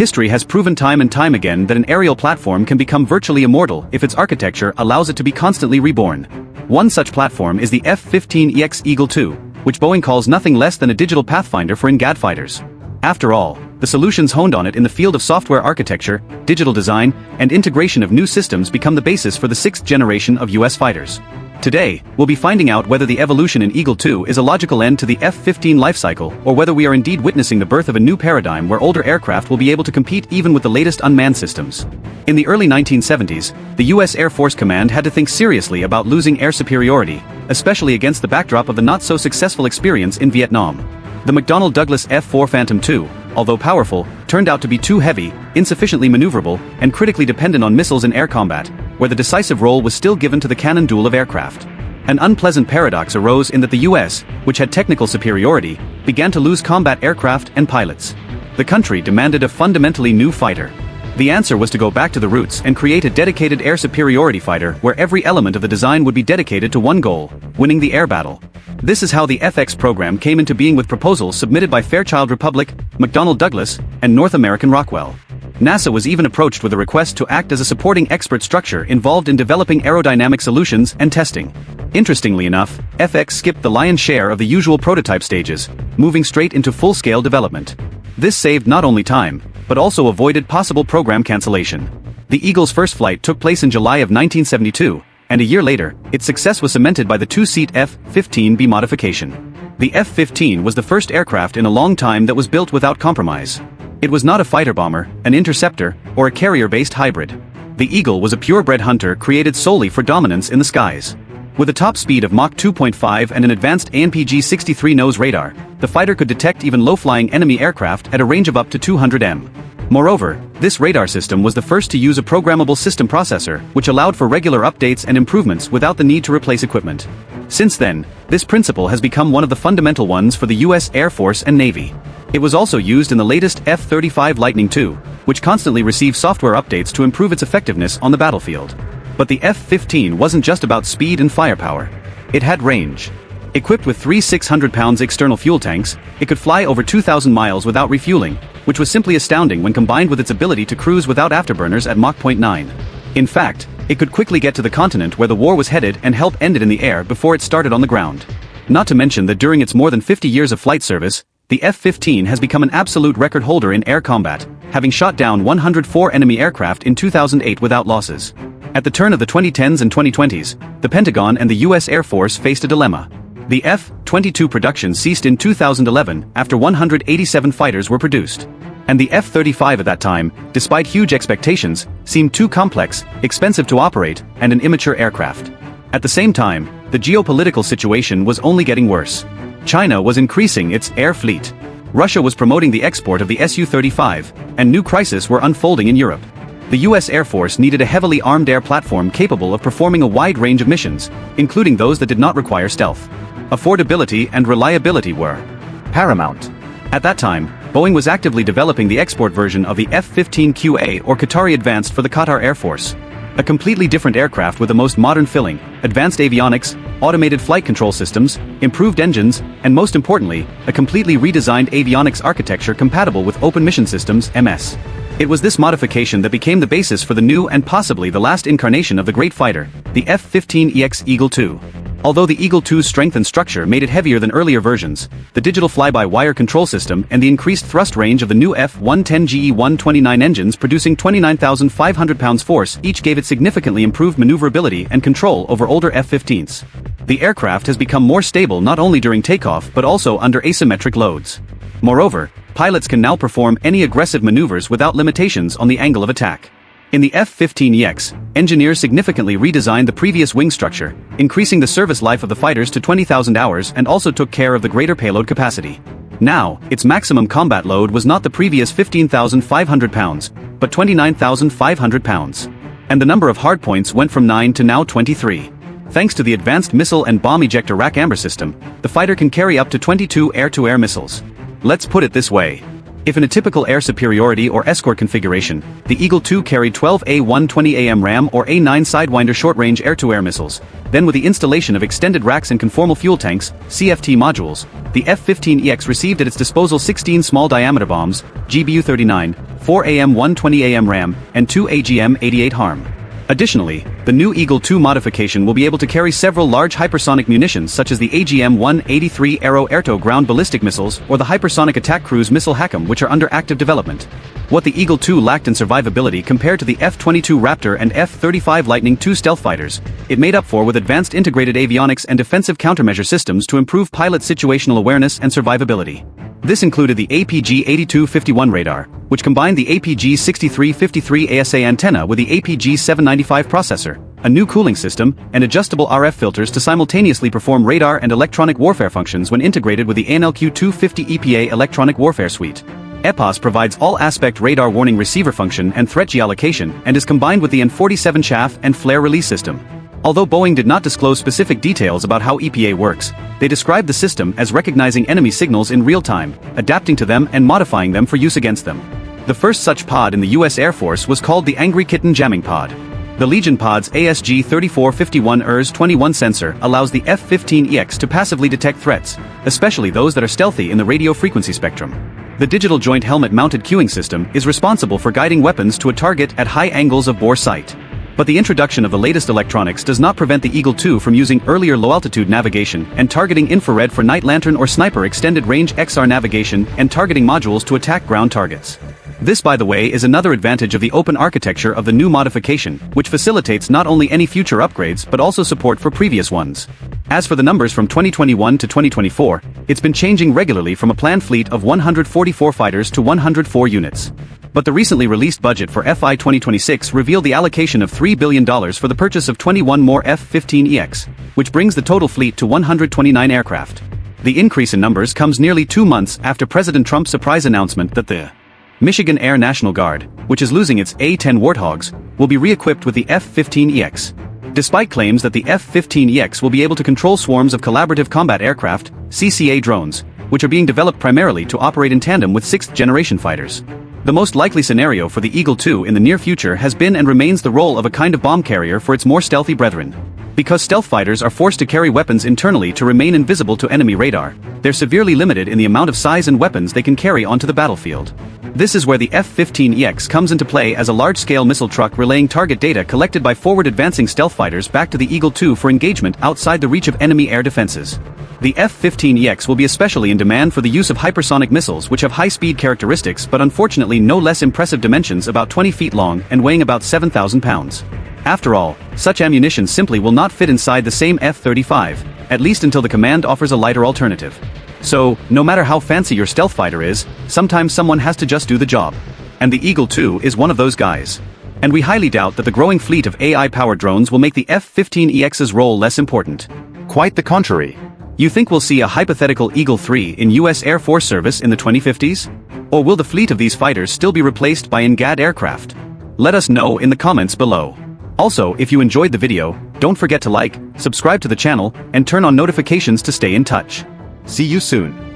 History has proven time and time again that an aerial platform can become virtually immortal if its architecture allows it to be constantly reborn. One such platform is the F-15EX Eagle II, which Boeing calls nothing less than a digital pathfinder for NGAD fighters. After all, the solutions honed on it in the field of software architecture, digital design, and integration of new systems become the basis for the sixth generation of US fighters. Today, we'll be finding out whether the evolution in Eagle II is a logical end to the F-15 lifecycle or whether we are indeed witnessing the birth of a new paradigm where older aircraft will be able to compete even with the latest unmanned systems. In the early 1970s, the US Air Force Command had to think seriously about losing air superiority, especially against the backdrop of the not-so-successful experience in Vietnam. The McDonnell Douglas F-4 Phantom II, although powerful, turned out to be too heavy, insufficiently maneuverable, and critically dependent on missiles in air combat, where the decisive role was still given to the cannon duel of aircraft. An unpleasant paradox arose in that the US, which had technical superiority, began to lose combat aircraft and pilots. The country demanded a fundamentally new fighter. The answer was to go back to the roots and create a dedicated air superiority fighter where every element of the design would be dedicated to one goal: winning the air battle. This is how the FX program came into being, with proposals submitted by Fairchild Republic, McDonnell Douglas, and North American Rockwell. NASA was even approached with a request to act as a supporting expert structure involved in developing aerodynamic solutions and testing. Interestingly enough, FX skipped the lion's share of the usual prototype stages, moving straight into full-scale development. This saved not only time, but also avoided possible program cancellation. The Eagle's first flight took place in July of 1972, and a year later, its success was cemented by the two-seat F-15B modification. The F-15 was the first aircraft in a long time that was built without compromise. It was not a fighter bomber, an interceptor, or a carrier-based hybrid. The Eagle was a purebred hunter created solely for dominance in the skies. With a top speed of Mach 2.5 and an advanced ANPG-63 nose radar, the fighter could detect even low-flying enemy aircraft at a range of up to 200 m. Moreover, this radar system was the first to use a programmable system processor, which allowed for regular updates and improvements without the need to replace equipment. Since then, this principle has become one of the fundamental ones for the US Air Force and Navy. It was also used in the latest F-35 Lightning II, which constantly receives software updates to improve its effectiveness on the battlefield. But the F-15 wasn't just about speed and firepower. It had range. Equipped with three 600-pound external fuel tanks, it could fly over 2,000 miles without refueling, which was simply astounding when combined with its ability to cruise without afterburners at Mach 0.9. In fact, it could quickly get to the continent where the war was headed and help end it in the air before it started on the ground. Not to mention that during its more than 50 years of flight service, the F-15 has become an absolute record holder in air combat, having shot down 104 enemy aircraft in 2008 without losses. At the turn of the 2010s and 2020s, the Pentagon and the US Air Force faced a dilemma. The F-22 production ceased in 2011 after 187 fighters were produced. And the F-35 at that time, despite huge expectations, seemed too complex, expensive to operate, and an immature aircraft. At the same time, the geopolitical situation was only getting worse. China was increasing its air fleet. Russia was promoting the export of the Su-35, and new crises were unfolding in Europe. The US Air Force needed a heavily armed air platform capable of performing a wide range of missions, including those that did not require stealth. Affordability and reliability were paramount. At that time, Boeing was actively developing the export version of the F-15QA or Qatari Advanced for the Qatar Air Force. A completely different aircraft with the most modern filling, advanced avionics, automated flight control systems, improved engines, and most importantly, a completely redesigned avionics architecture compatible with Open Mission Systems (MS). It was this modification that became the basis for the new and possibly the last incarnation of the great fighter, the F-15EX Eagle II. Although the Eagle II's strength and structure made it heavier than earlier versions, the digital fly-by-wire control system and the increased thrust range of the new F-110GE-129 engines producing 29,500 pounds force each gave it significantly improved maneuverability and control over older F-15s. The aircraft has become more stable not only during takeoff but also under asymmetric loads. Moreover, pilots can now perform any aggressive maneuvers without limitations on the angle of attack. In the F-15EX, engineers significantly redesigned the previous wing structure, increasing the service life of the fighters to 20,000 hours and also took care of the greater payload capacity. Now, its maximum combat load was not the previous 15,500 pounds, but 29,500 pounds. And the number of hardpoints went from 9 to now 23. Thanks to the advanced missile and bomb ejector rack amber system, the fighter can carry up to 22 air-to-air missiles. Let's put it this way. If in a typical air superiority or escort configuration, the Eagle II carried 12 A120 RAM or A9 Sidewinder short-range air-to-air missiles, then with the installation of extended racks and conformal fuel tanks, CFT modules, the F-15EX received at its disposal 16 small-diameter bombs, GBU-39, 4 AM120 RAM, and 2 AGM-88 HARM. Additionally, the new Eagle II modification will be able to carry several large hypersonic munitions such as the AGM-183 Aero air-to-ground ballistic missiles or the hypersonic attack cruise missile HACM, which are under active development. What the Eagle II lacked in survivability compared to the F-22 Raptor and F-35 Lightning II stealth fighters, it made up for with advanced integrated avionics and defensive countermeasure systems to improve pilot situational awareness and survivability. This included the APG-8251 radar, which combined the APG-6353 ASA antenna with the APG-795 processor, a new cooling system, and adjustable RF filters to simultaneously perform radar and electronic warfare functions when integrated with the ANLQ-250 EPA electronic warfare suite. EPOS provides all-aspect radar warning receiver function and threat geolocation and is combined with the N-47 chaff and flare release system. Although Boeing did not disclose specific details about how EPA works, they described the system as recognizing enemy signals in real time, adapting to them and modifying them for use against them. The first such pod in the U.S. Air Force was called the Angry Kitten Jamming Pod. The Legion pod's ASG-3451 ERS-21 sensor allows the F-15EX to passively detect threats, especially those that are stealthy in the radio frequency spectrum. The digital joint helmet-mounted cueing system is responsible for guiding weapons to a target at high angles of bore sight. But the introduction of the latest electronics does not prevent the Eagle II from using earlier low-altitude navigation and targeting infrared for night lantern or sniper extended-range XR navigation and targeting modules to attack ground targets. This, by the way, is another advantage of the open architecture of the new modification, which facilitates not only any future upgrades but also support for previous ones. As for the numbers from 2021 to 2024, it's been changing regularly from a planned fleet of 144 fighters to 104 units. But the recently released budget for FY 2026 revealed the allocation of $3 billion for the purchase of 21 more F-15EX, which brings the total fleet to 129 aircraft. The increase in numbers comes nearly 2 months after President Trump's surprise announcement that the Michigan Air National Guard, which is losing its A-10 Warthogs, will be re-equipped with the F-15EX. Despite claims that the F-15EX will be able to control swarms of collaborative combat aircraft, CCA drones, which are being developed primarily to operate in tandem with 6th-generation fighters. The most likely scenario for the Eagle II in the near future has been and remains the role of a kind of bomb carrier for its more stealthy brethren. Because stealth fighters are forced to carry weapons internally to remain invisible to enemy radar, they're severely limited in the amount of size and weapons they can carry onto the battlefield. This is where the F-15EX comes into play as a large-scale missile truck relaying target data collected by forward-advancing stealth fighters back to the Eagle II for engagement outside the reach of enemy air defenses. The F-15EX will be especially in demand for the use of hypersonic missiles which have high-speed characteristics but unfortunately no less impressive dimensions, about 20 feet long and weighing about 7,000 pounds. After all, such ammunition simply will not fit inside the same F-35, at least until the command offers a lighter alternative. So, no matter how fancy your stealth fighter is, sometimes someone has to just do the job. And the Eagle II is one of those guys. And we highly doubt that the growing fleet of AI-powered drones will make the F-15EX's role less important. Quite the contrary. You think we'll see a hypothetical Eagle III in US Air Force service in the 2050s? Or will the fleet of these fighters still be replaced by NGAD aircraft? Let us know in the comments below. Also, if you enjoyed the video, don't forget to like, subscribe to the channel, and turn on notifications to stay in touch. See you soon.